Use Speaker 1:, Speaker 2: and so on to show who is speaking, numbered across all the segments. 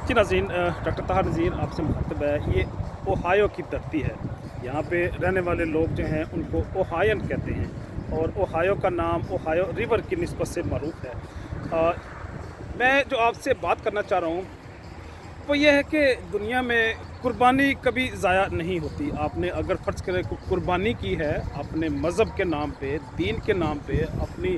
Speaker 1: जी नाज़रीन, डॉक्टर ताहा नज़ीर आपसे मुखातब है। ये ओहायो की धरती है। यहाँ पे रहने वाले लोग जो हैं उनको ओहायन कहते हैं और ओहायो का नाम ओहायो रिवर की निस्बत से मारूफ है। अ, मैं जो आपसे बात करना चाह रहा हूँ वो ये है कि दुनिया में कुर्बानी कभी ज़ाया नहीं होती। आपने अगर फ़र्ज़ करें कुर्बानी की है अपने मज़हब के नाम पे, दीन के नाम पे, अपनी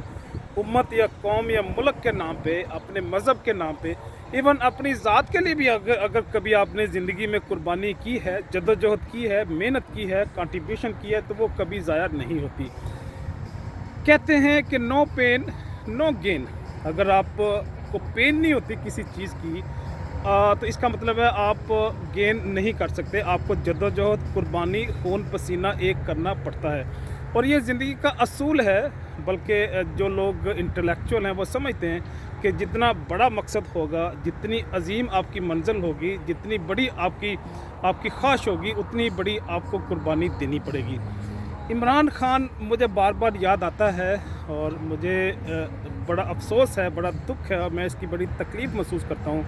Speaker 1: उम्मत या कौम या मुल्क के नाम पे, अपने मज़हब के नाम पे, इवन अपनी ज़ात के लिए भी अगर अगर कभी आपने ज़िंदगी में कुर्बानी की है, जद्दोजहद की है, मेहनत की है, कंट्रीब्यूशन की है, तो वो कभी ज़ाया नहीं होती। कहते हैं कि नो पेन नो गेन। अगर आप को पेन नहीं होती किसी चीज़ की, तो इसका मतलब है आप गेन नहीं कर सकते। आपको जद्दोजहद, कुर्बानी, खून पसीना एक करना पड़ता है और ये ज़िंदगी का असूल है। बल्कि जो लोग इंटेलेक्चुअल हैं वो समझते हैं कि जितना बड़ा मकसद होगा, जितनी अजीम आपकी मंजिल होगी, जितनी बड़ी आपकी आपकी ख्वाहिश होगी, उतनी बड़ी आपको कुर्बानी देनी पड़ेगी। इमरान खान मुझे बार बार याद आता है और मुझे बड़ा अफसोस है, बड़ा दुख है और मैं इसकी बड़ी तकलीफ़ महसूस करता हूँ।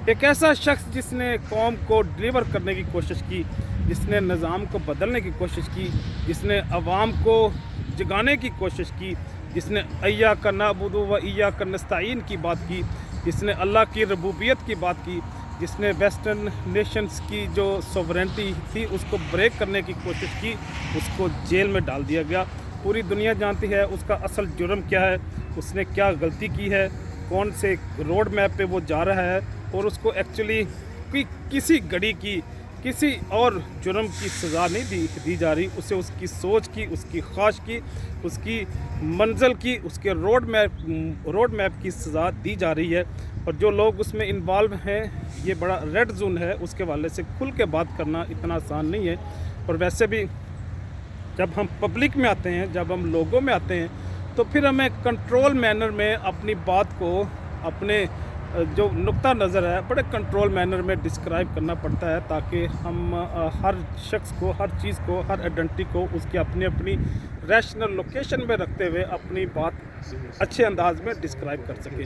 Speaker 1: एक ऐसा शख्स जिसने कौम को डिलीवर करने की कोशिश की, जिसने निज़ाम को बदलने की कोशिश की, जिसने अवाम को जगाने की कोशिश की, जिसने इय्याक नअबुदु व इय्याक नस्तईन की बात की, जिसने अल्लाह की रबूबियत की बात की, जिसने वेस्टर्न नेशंस की जो सॉवरेनिटी थी उसको ब्रेक करने की कोशिश की, उसको जेल में डाल दिया गया। पूरी दुनिया जानती है उसका असल जुर्म क्या है, उसने क्या गलती की है, कौन से रोड मैप पे वो जा रहा है और उसको एक्चुअली किसी घड़ी की किसी और जुर्म की सज़ा नहीं दी जा रही। उसे उसकी सोच की, उसकी ख्वाहिश की, उसकी मंजिल की, उसके रोड मैप की सज़ा दी जा रही है। और जो लोग उसमें इन्वॉल्व हैं, ये बड़ा रेड जोन है, उसके वाले से खुल के बात करना इतना आसान नहीं है। और वैसे भी जब हम पब्लिक में आते हैं, जब हम लोगों में आते हैं, तो फिर हमें कंट्रोल मैनर में अपनी बात को, अपने जो नुक्ता नज़र है, बड़े कंट्रोल मैनर में डिस्क्राइब करना पड़ता है ताकि हम हर शख्स को, हर चीज़ को, हर आइडेंटिटी को उसकी अपनी अपनी रैशनल लोकेशन में रखते हुए अपनी बात अच्छे अंदाज में डिस्क्राइब कर सकें।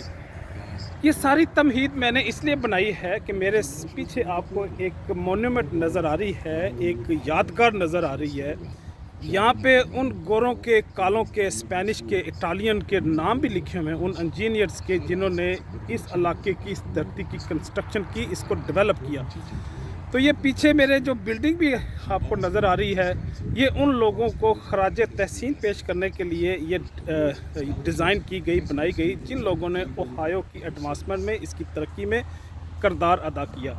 Speaker 1: ये सारी तमहीद मैंने इसलिए बनाई है कि मेरे पीछे आपको एक मोन्यूमेंट नज़र आ रही है, एक यादगार नज़र आ रही है। यहाँ पे उन गोरों के, कालों के, स्पेनिश के, इटालियन के नाम भी लिखे हुए हैं, उन इंजीनियर्स के जिन्होंने इस इलाके की, इस धरती की कंस्ट्रक्शन की, इसको डेवलप किया। तो ये पीछे मेरे जो बिल्डिंग भी आपको नज़र आ रही है, ये उन लोगों को खराज तहसीन पेश करने के लिए ये डिज़ाइन की गई, बनाई गई, जिन लोगों ने ओहायो की एडवांसमेंट में, इसकी तरक्की में किरदार अदा किया।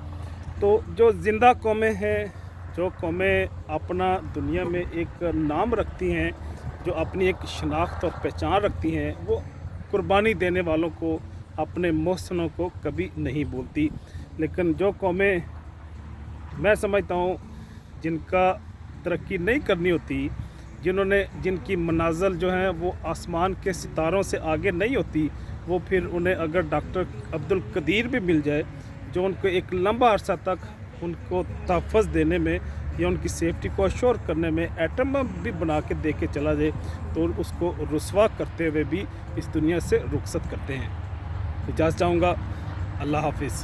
Speaker 1: तो जो ज़िंदा कौमें हैं, जो कौमें अपना दुनिया में एक नाम रखती हैं, जो अपनी एक शनाख्त और पहचान रखती हैं, वो कुर्बानी देने वालों को, अपने मोहसिनों को कभी नहीं भूलती। लेकिन जो कौमें, मैं समझता हूँ, जिनका तरक्की नहीं करनी होती, जिनकी मनाज़िल जो हैं वो आसमान के सितारों से आगे नहीं होती, वो फिर उन्हें अगर डॉक्टर अब्दुल कदीर भी मिल जाए, जो उनको एक लंबा अरसा तक उनको तहफ़्फ़ुज़ देने में या उनकी सेफ्टी को अश्योर करने में एटम बम भी बना के दे के चला जाए, तो उसको रुस्वा करते हुए भी इस दुनिया से रुखसत करते हैं। इजाज़त चाहूँगा। अल्लाह हाफ़िज़।